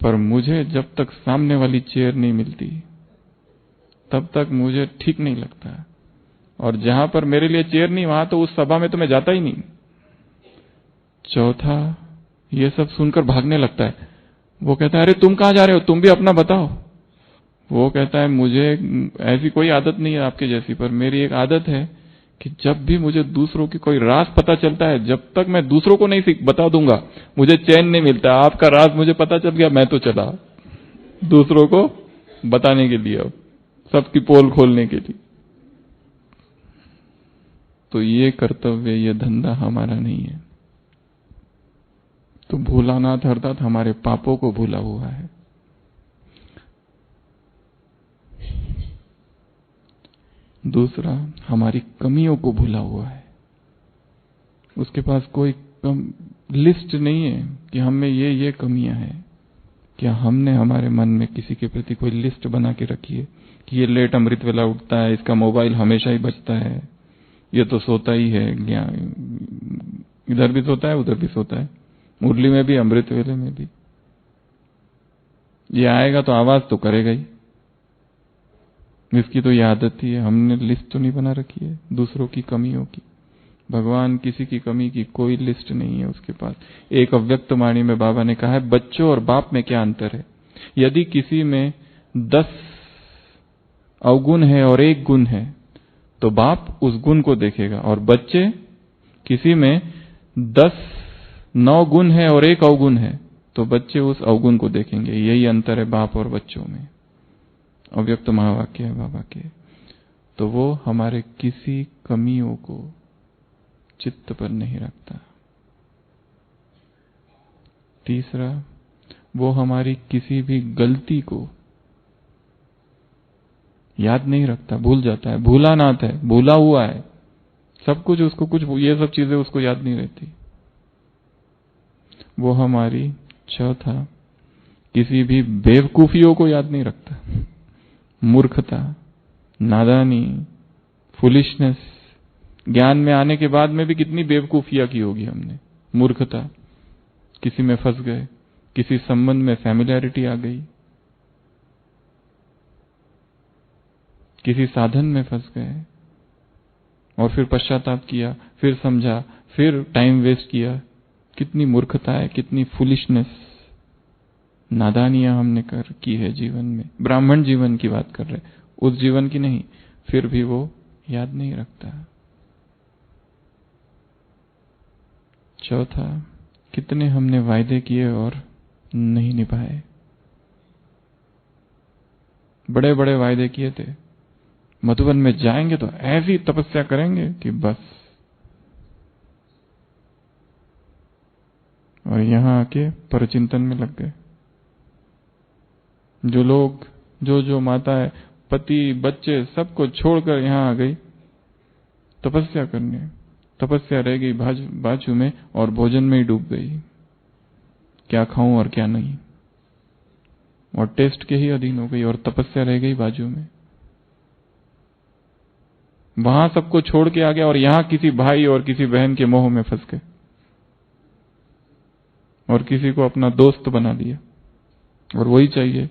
पर मुझे जब तक सामने वाली चेयर नहीं मिलती तब तक मुझे ठीक नहीं लगता। और जहां पर मेरे लिए चेयर नहीं, वहां तो उस सभा में तो मैं जाता ही नहीं। चौथा, ये सब सुनकर भागने लगता है। वो कहता है अरे तुम कहां जा रहे हो, तुम भी अपना बताओ। वो कहता है मुझे ऐसी कोई आदत नहीं है आपके जैसी, पर मेरी एक आदत है कि जब भी मुझे दूसरों की कोई राज पता चलता है, जब तक मैं दूसरों को नहीं बता दूंगा मुझे चैन नहीं मिलता। आपका राज मुझे पता चल गया, मैं तो चला दूसरों को बताने के लिए, अब सबकी पोल खोलने के लिए। तो ये कर्तव्य, ये धंधा हमारा नहीं है। तो भूलानाथ अर्थात हमारे पापों को भूला हुआ है। दूसरा, हमारी कमियों को भूला हुआ है। उसके पास कोई लिस्ट नहीं है कि हमें ये कमियां हैं। क्या हमने हमारे मन में किसी के प्रति कोई लिस्ट बना के रखी है कि ये लेट अमृत वेला उठता है, इसका मोबाइल हमेशा ही बजता है, ये तो सोता ही है, इधर भी सोता है उधर भी सोता है, मुरली में भी अमृत वेले में भी, ये आएगा तो आवाज तो करेगा ही, इसकी तो ये आदत ही है। हमने लिस्ट तो नहीं बना रखी है दूसरों की कमियों की। भगवान किसी की कमी की कोई लिस्ट नहीं है उसके पास। एक अव्यक्त वाणी में बाबा ने कहा है बच्चों और बाप में क्या अंतर है। यदि किसी में 10 अवगुण है और 1 गुण है तो बाप उस गुण को देखेगा, और बच्चे किसी में 9 गुण है और 1 अवगुण है तो बच्चे उस अवगुण को देखेंगे। यही अंतर है बाप और बच्चों में। अव्यक्त महावाक्य है बाबा के। तो वो हमारे किसी कमियों को चित्त पर नहीं रखता। तीसरा, वो हमारी किसी भी गलती को याद नहीं रखता, भूल जाता है। भूलानाथ है, भूला हुआ है सब कुछ, उसको कुछ ये सब चीजें उसको याद नहीं रहती। वो हमारी चौथा, किसी भी बेवकूफियों को याद नहीं रखता। मूर्खता, नादानी, फुलिशनेस, ज्ञान में आने के बाद में भी कितनी बेवकूफियां की होगी हमने, मूर्खता, किसी में फंस गए, किसी संबंध में फैमिलियरिटी आ गई, किसी साधन में फंस गए और फिर पश्चाताप किया, फिर समझा, फिर टाइम वेस्ट किया। कितनी मूर्खता है, कितनी फुलिशनेस, नादानियां हमने की है जीवन में। ब्राह्मण जीवन की बात कर रहे, उस जीवन की नहीं। फिर भी वो याद नहीं रखता। चौथा, कितने हमने वायदे किए और नहीं निभाए। बड़े बड़े वायदे किए थे, मधुबन में जाएंगे तो ऐसी तपस्या करेंगे कि बस, और यहां आके परचिंतन में लग गए। जो लोग, जो माता है, पति, बच्चे सबको छोड़कर यहां आ गई तपस्या करने। तपस्या रह गई बाजू में और भोजन में ही डूब गई, क्या खाऊं और क्या नहीं, और टेस्ट के ही अधीन हो गई और तपस्या रह गई बाजू में। वहां सबको छोड़ के आ गया और यहां किसी भाई और किसी बहन के मोह में फंस गए और किसी को अपना दोस्त बना दिया और वही चाहिए।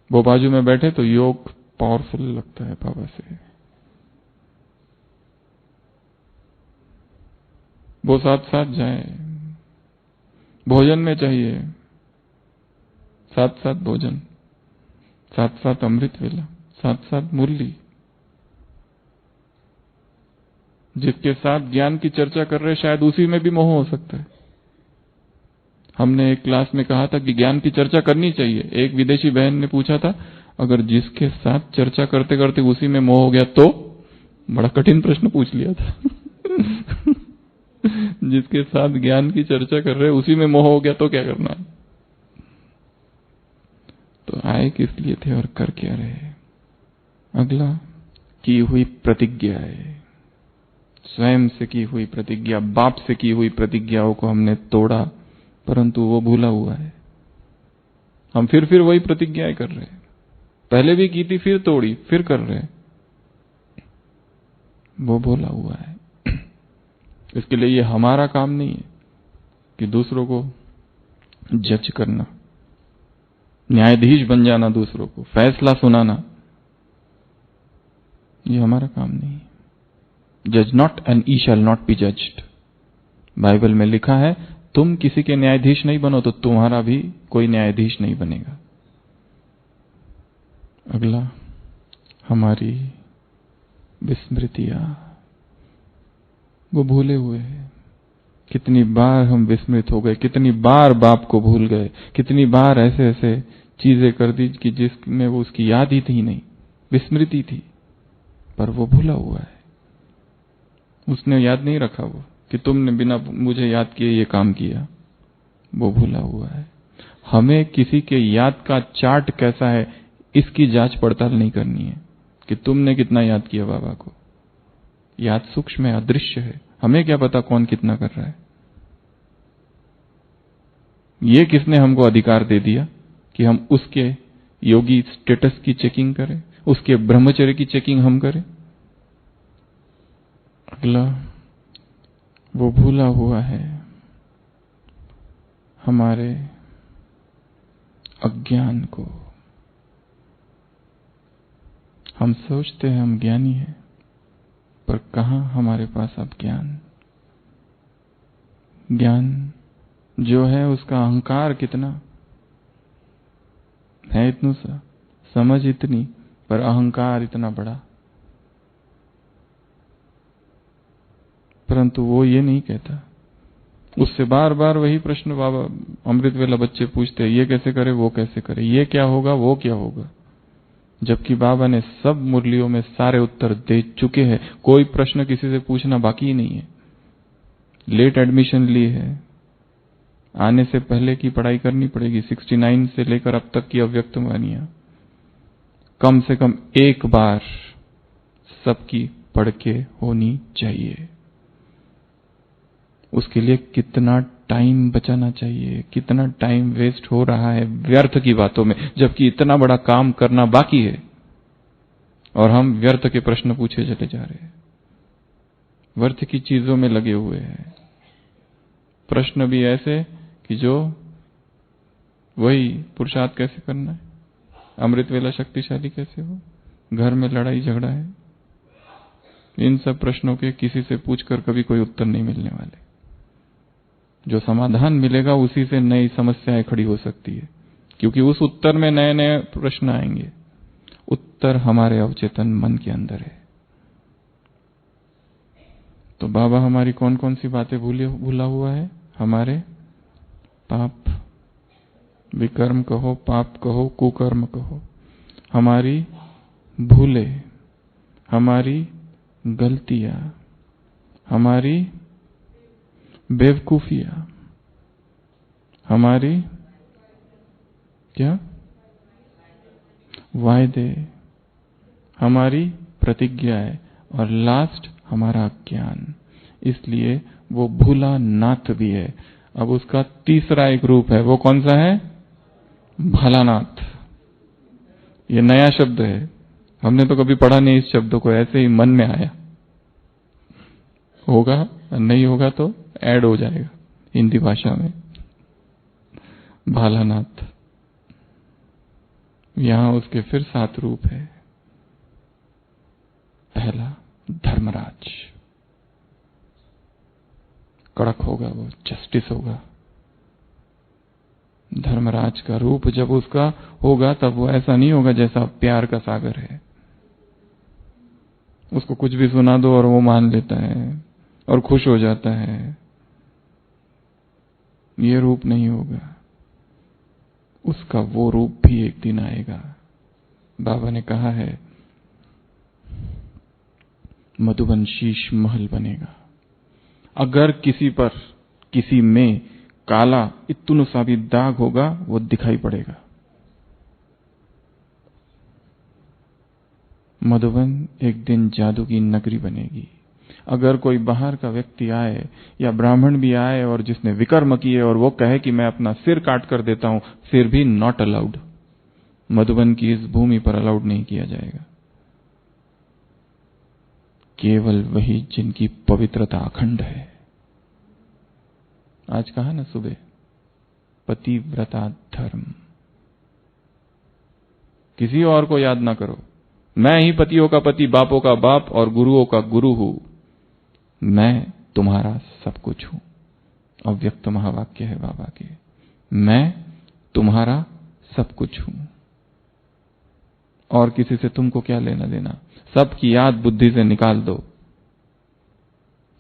वो बाजू में बैठे तो योग पावरफुल लगता है बाबा से, वो साथ साथ जाए। भोजन में चाहिए साथ साथ भोजन, साथ साथ अमृत वेला, साथ साथ मुरली। जिसके साथ ज्ञान की चर्चा कर रहे शायद उसी में भी मोह हो सकता है। हमने एक क्लास में कहा था कि ज्ञान की चर्चा करनी चाहिए। एक विदेशी बहन ने पूछा था, अगर जिसके साथ चर्चा करते करते उसी में मोह हो गया तो? बड़ा कठिन प्रश्न पूछ लिया था। जिसके साथ ज्ञान की चर्चा कर रहे उसी में मोह हो गया तो क्या करना है? तो आए किस लिए थे और कर क्या रहे? अगला, की हुई प्रतिज्ञाएं, स्वयं से की हुई प्रतिज्ञा, बाप से की हुई प्रतिज्ञाओं को हमने तोड़ा, परंतु वो भूला हुआ है। हम फिर वही प्रतिज्ञाएं कर रहे हैं। पहले भी की थी, फिर तोड़ी, फिर कर रहे हैं। वो भूला हुआ है। इसके लिए ये हमारा काम नहीं है कि दूसरों को जज करना, न्यायाधीश बन जाना, दूसरों को फैसला सुनाना। ये हमारा काम नहीं है। जज not and E shall not be judged. Bible में लिखा है, तुम किसी के न्यायाधीश नहीं बनो तो तुम्हारा भी कोई न्यायाधीश नहीं बनेगा। अगला, हमारी विस्मृतियां, वो भूले हुए हैं। कितनी बार हम विस्मृत हो गए, कितनी बार बाप को भूल गए, कितनी बार ऐसे ऐसे चीजें कर दी कि जिसमें वो उसकी याद ही थी नहीं, विस्मृति थी, पर वो भूला हुआ है। उसने याद नहीं रखा वो कि तुमने बिना मुझे याद किए ये काम किया, वो भूला हुआ है। हमें किसी के याद का चार्ट कैसा है इसकी जांच पड़ताल नहीं करनी है कि तुमने कितना याद किया बाबा को। याद सूक्ष्म है, अदृश्य है, हमें क्या पता कौन कितना कर रहा है। ये किसने हमको अधिकार दे दिया कि हम उसके योगी स्टेटस की चेकिंग करें, उसके ब्रह्मचर्य की चेकिंग हम करें? अगला, वो भूला हुआ है हमारे अज्ञान को। हम सोचते हैं हम ज्ञानी हैं, पर कहां हमारे पास अब ज्ञान? ज्ञान जो है उसका अहंकार कितना है, इतना सा समझ इतनी, पर अहंकार इतना बड़ा। परंतु वो ये नहीं कहता। उससे बार बार वही प्रश्न बाबा अमृत वेला बच्चे पूछते हैं, ये कैसे करे, वो कैसे करे, ये क्या होगा, वो क्या होगा। जबकि बाबा ने सब मुरलियों में सारे उत्तर दे चुके हैं। कोई प्रश्न किसी से पूछना बाकी ही नहीं है। लेट एडमिशन ली है, आने से पहले की पढ़ाई करनी पड़ेगी। 69 से लेकर अब तक की अव्यक्त वाणियां कम से कम एक बार सबकी पढ़ के होनी चाहिए। उसके लिए कितना टाइम बचाना चाहिए, कितना टाइम वेस्ट हो रहा है व्यर्थ की बातों में, जबकि इतना बड़ा काम करना बाकी है और हम व्यर्थ के प्रश्न पूछे चले जा रहे हैं, व्यर्थ की चीजों में लगे हुए हैं। प्रश्न भी ऐसे कि जो वही पुरुषार्थ कैसे करना है, अमृत वेला शक्तिशाली कैसे हो, घर में लड़ाई झगड़ा है, इन सब प्रश्नों के किसी से पूछकर कभी कोई उत्तर नहीं मिलने वाले। जो समाधान मिलेगा उसी से नई समस्याएं खड़ी हो सकती है, क्योंकि उस उत्तर में नए नए प्रश्न आएंगे। उत्तर हमारे अवचेतन मन के अंदर है। तो बाबा हमारी कौन कौन सी बातें भूला हुआ है? हमारे पाप, विकर्म कहो, पाप कहो, कुकर्म कहो, हमारी भूले, हमारी गलतियां, हमारी बेवकूफियां, हमारी क्या वायदे, हमारी प्रतिज्ञाएं, और लास्ट हमारा ज्ञान। इसलिए वो भूला नाथ भी है। अब उसका तीसरा एक रूप है, वो कौन सा है? भालानाथ। ये नया शब्द है, हमने तो कभी पढ़ा नहीं इस शब्द को, ऐसे ही मन में आया। होगा नहीं होगा तो ऐड हो जाएगा हिंदी भाषा में। भालानाथ, यहां उसके फिर 7 रूप है। पहला धर्मराज, कड़क होगा वो, जस्टिस होगा। धर्मराज का रूप जब उसका होगा तब वो ऐसा नहीं होगा जैसा प्यार का सागर है, उसको कुछ भी सुना दो और वो मान लेता है और खुश हो जाता है। ये रूप नहीं होगा, उसका वो रूप भी एक दिन आएगा। बाबा ने कहा है मधुबन शीश महल बनेगा। अगर किसी पर, किसी में काला इतनु सा भी दाग होगा वो दिखाई पड़ेगा। मधुबन एक दिन जादू की नगरी बनेगी। अगर कोई बाहर का व्यक्ति आए या ब्राह्मण भी आए और जिसने विकर्म किए और वो कहे कि मैं अपना सिर काट कर देता हूं, फिर भी नॉट अलाउड। मधुबन की इस भूमि पर अलाउड नहीं किया जाएगा। केवल वही जिनकी पवित्रता अखंड है। आज कहा ना सुबह, पतिव्रता धर्म। किसी और को याद ना करो, मैं ही पतियों का पति, बापों का बाप और गुरुओं का गुरु हूं। मैं तुम्हारा सब कुछ हूं। अव्यक्त महावाक्य है बाबा के, मैं तुम्हारा सब कुछ हूं। और किसी से तुमको क्या लेना देना? सबकी याद बुद्धि से निकाल दो।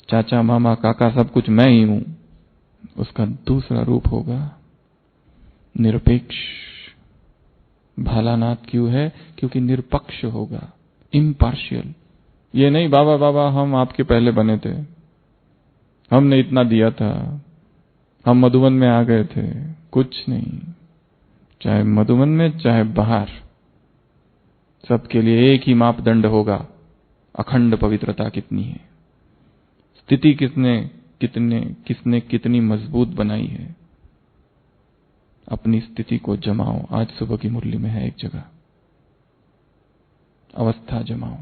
चाचा मामा काका सब कुछ मैं ही हूं। उसका दूसरा रूप होगा निरपेक्ष। भालानाथ क्यों है? क्योंकि निरपक्ष होगा, इम्पार्शियल। ये नहीं बाबा बाबा हम आपके पहले बने थे, हमने इतना दिया था, हम मधुबन में आ गए थे। कुछ नहीं, चाहे मधुबन में चाहे बाहर, सबके लिए एक ही मापदंड होगा, अखंड पवित्रता कितनी है, स्थिति किसने कितनी मजबूत बनाई है। अपनी स्थिति को जमाओ। आज सुबह की मुरली में है एक जगह, अवस्था जमाओ।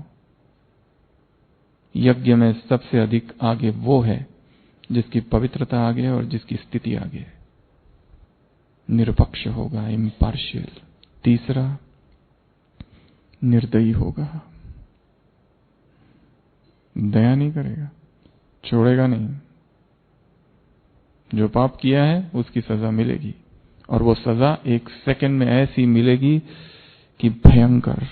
यज्ञ में सबसे अधिक आगे वो है जिसकी पवित्रता आगे है और जिसकी स्थिति आगे है। निरपक्ष होगा, इम्पार्शियल। तीसरा निर्दयी होगा, दया नहीं करेगा, छोड़ेगा नहीं। जो पाप किया है उसकी सजा मिलेगी, और वो सजा एक सेकंड में ऐसी मिलेगी कि भयंकर।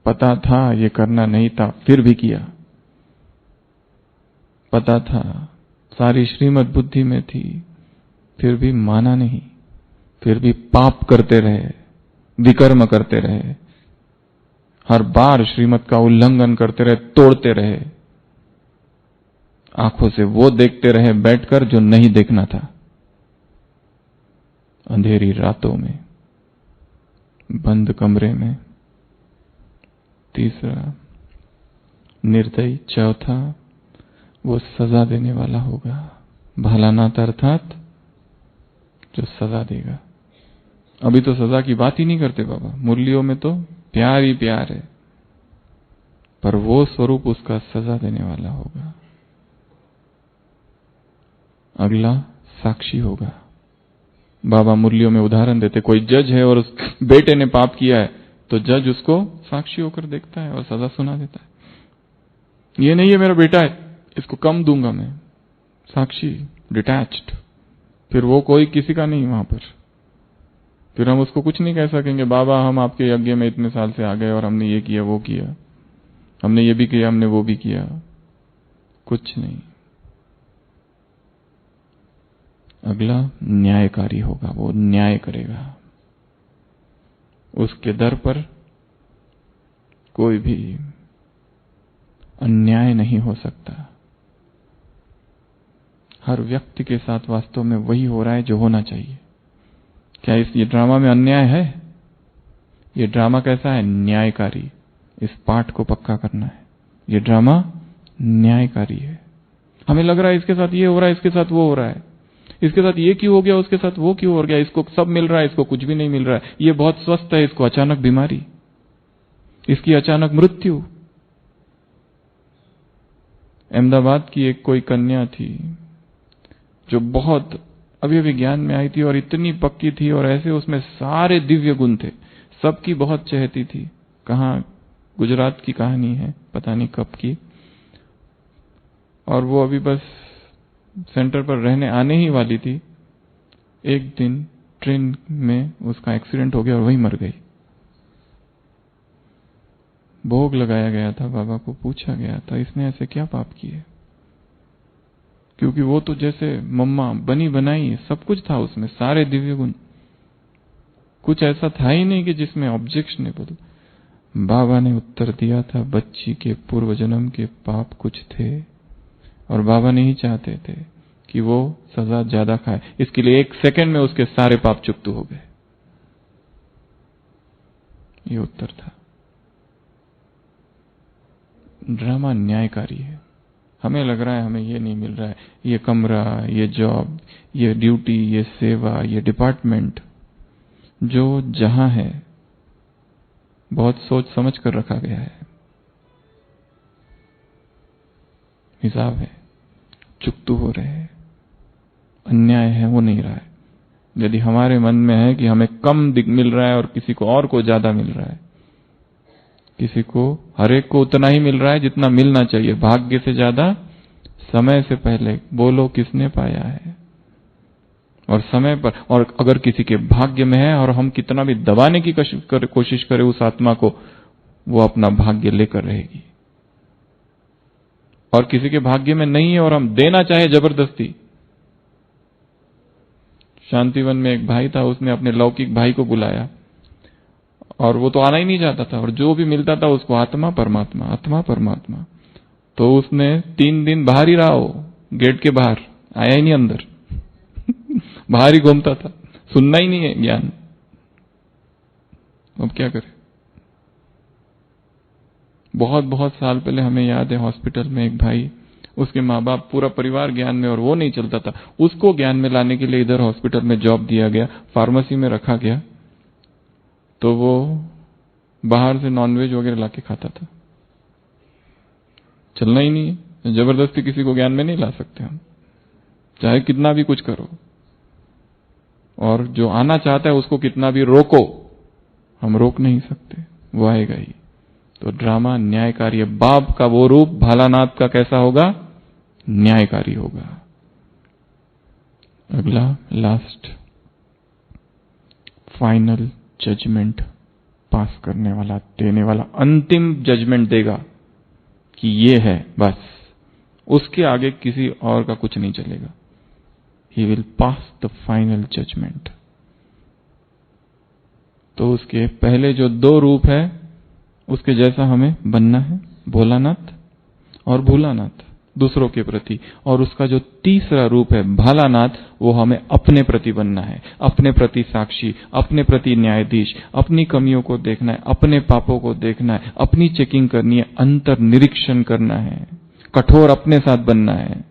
पता था ये करना नहीं था, फिर भी किया। पता था, सारी श्रीमद् बुद्धि में थी, फिर भी माना नहीं, फिर भी पाप करते रहे, विकर्म करते रहे, हर बार श्रीमद् का उल्लंघन करते रहे, तोड़ते रहे। आंखों से वो देखते रहे बैठकर जो नहीं देखना था। अंधेरी रातों में, बंद कमरे में। तीसरा निर्दयी। चौथा वो सजा देने वाला होगा, भालानाथ अर्थात जो सजा देगा। अभी तो सजा की बात ही नहीं करते बाबा, मुरलियों में तो प्यार ही प्यार है, पर वो स्वरूप उसका सजा देने वाला होगा। अगला साक्षी होगा। बाबा मुरलियों में उदाहरण देते, कोई जज है और उस बेटे ने पाप किया है तो जज उसको साक्षी होकर देखता है और सजा सुना देता है। ये नहीं है मेरा बेटा है, इसको कम दूंगा मैं। साक्षी, डिटैच्ड। फिर वो कोई किसी का नहीं वहां पर। फिर हम उसको कुछ नहीं कह सकेंगे, बाबा हम आपके यज्ञ में इतने साल से आ गए और हमने ये किया वो किया, हमने ये भी किया हमने वो भी किया। कुछ नहीं। अगला न्यायकारी होगा, वो न्याय करेगा। उसके दर पर कोई भी अन्याय नहीं हो सकता। हर व्यक्ति के साथ वास्तव में वही हो रहा है जो होना चाहिए। क्या ये ड्रामा में अन्याय है? ये ड्रामा कैसा है? न्यायकारी। इस पाठ को पक्का करना है। ये ड्रामा न्यायकारी है। हमें लग रहा है इसके साथ ये हो रहा है, इसके साथ वो हो रहा है, इसके साथ ये क्यों हो गया, उसके साथ वो क्यों हो गया, इसको सब मिल रहा है, इसको कुछ भी नहीं मिल रहा है, ये बहुत स्वस्थ है, इसको अचानक बीमारी, इसकी अचानक मृत्यु। अहमदाबाद की एक कोई कन्या थी जो बहुत अभी अभी ज्ञान में आई थी और इतनी पक्की थी और ऐसे उसमें सारे दिव्य गुण थे, सबकी बहुत चहेती थी। कहाँ, गुजरात की कहानी है, पता नहीं कब की। और वो अभी बस सेंटर पर रहने आने ही वाली थी। एक दिन ट्रेन में उसका एक्सीडेंट हो गया और वही मर गई। भोग लगाया गया था, बाबा को पूछा गया था इसने ऐसे क्या पाप किए, क्योंकि वो तो जैसे मम्मा बनी बनाई, सब कुछ था उसमें, सारे दिव्य गुण, कुछ ऐसा था ही नहीं कि जिसमें ऑब्जेक्शनेबल। बाबा ने उत्तर दिया था, बच्ची के पूर्व जन्म के पाप कुछ थे और बाबा नहीं चाहते थे कि वो सजा ज्यादा खाए, इसके लिए 1 सेकंड में उसके सारे पाप चुकता हो गए। ये उत्तर था। ड्रामा न्यायकारी है। हमें लग रहा है हमें ये नहीं मिल रहा है, ये कमरा, ये जॉब, ये ड्यूटी, ये सेवा, ये डिपार्टमेंट, जो जहां है बहुत सोच समझ कर रखा गया है। हिसाब है, चुकतू हो रहे हैं, अन्याय है, हो नहीं रहा है। यदि हमारे मन में है कि हमें कम मिल रहा है और किसी को और को ज्यादा मिल रहा है, किसी को, हर एक को उतना ही मिल रहा है जितना मिलना चाहिए, भाग्य से ज्यादा, समय से पहले, बोलो किसने पाया है, और समय पर। और अगर किसी के भाग्य में है और हम कितना भी दबाने की कोशिश करें उस आत्मा को, वो अपना भाग्य लेकर रहेगी। और किसी के भाग्य में नहीं है और हम देना चाहे जबरदस्ती। शांतिवन में एक भाई था, उसने अपने लौकिक भाई को बुलाया और वो तो आना ही नहीं चाहता था, और जो भी मिलता था उसको आत्मा परमात्मा, आत्मा परमात्मा। तो उसने 3 दिन बाहर ही रहा, हो गेट के बाहर, आया ही नहीं अंदर बाहर ही घूमता था, सुनना ही नहीं है ज्ञान। अब क्या करें? बहुत बहुत साल पहले हमें याद है, हॉस्पिटल में एक भाई, उसके माँ बाप, पूरा परिवार ज्ञान में, और वो नहीं चलता था। उसको ज्ञान में लाने के लिए इधर हॉस्पिटल में जॉब दिया गया, फार्मेसी में रखा गया, तो वो बाहर से नॉनवेज वगैरह लाके खाता था। चलना ही नहीं है, जबरदस्ती किसी को ज्ञान में नहीं ला सकते हम, चाहे कितना भी कुछ करो। और जो आना चाहता है उसको कितना भी रोको, हम रोक नहीं सकते, वो आएगा ही। तो ड्रामा न्यायकारी है। बाप का वो रूप भालानाथ का कैसा होगा? न्यायकारी होगा। अगला, लास्ट, फाइनल जजमेंट पास करने वाला, देने वाला, अंतिम जजमेंट देगा कि ये है, बस उसके आगे किसी और का कुछ नहीं चलेगा। He will pass the final judgment. तो उसके पहले जो 2 रूप है उसके जैसा हमें बनना है, भोलानाथ और भूलानाथ, दूसरों के प्रति। और उसका जो तीसरा रूप है भालानाथ, वो हमें अपने प्रति बनना है, अपने प्रति साक्षी, अपने प्रति न्यायाधीश, अपनी कमियों को देखना है, अपने पापों को देखना है, अपनी चेकिंग करनी है, अंतर निरीक्षण करना है, कठोर अपने साथ बनना है,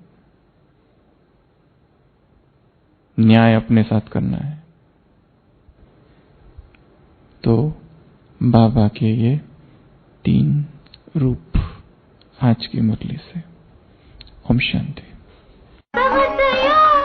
न्याय अपने साथ करना है। तो बाबा के ये 3 रूप आज की मुरली से। ओम शांति। कहत या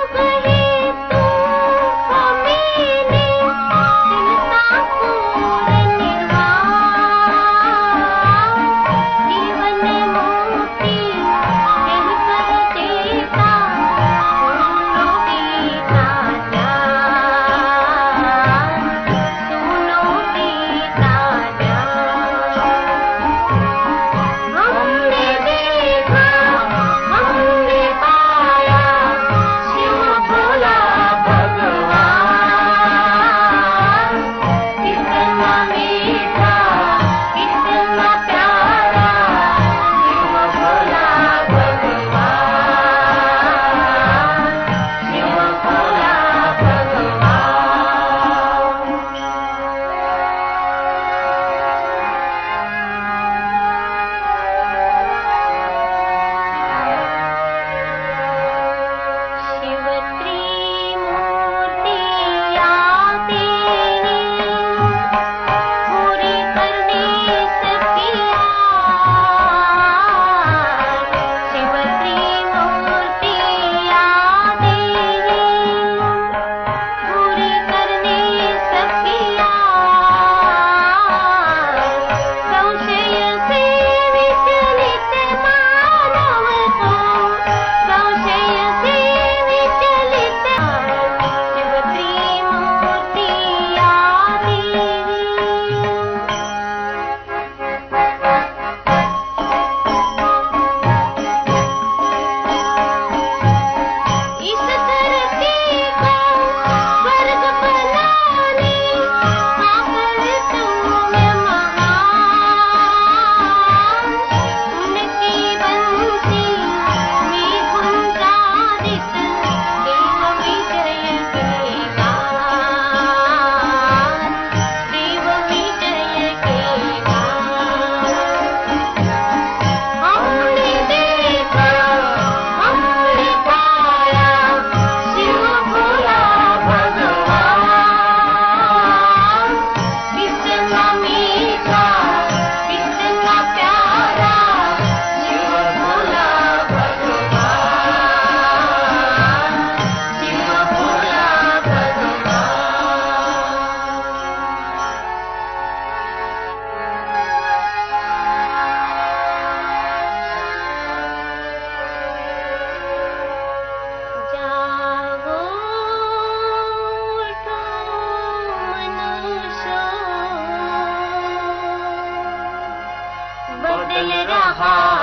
कहा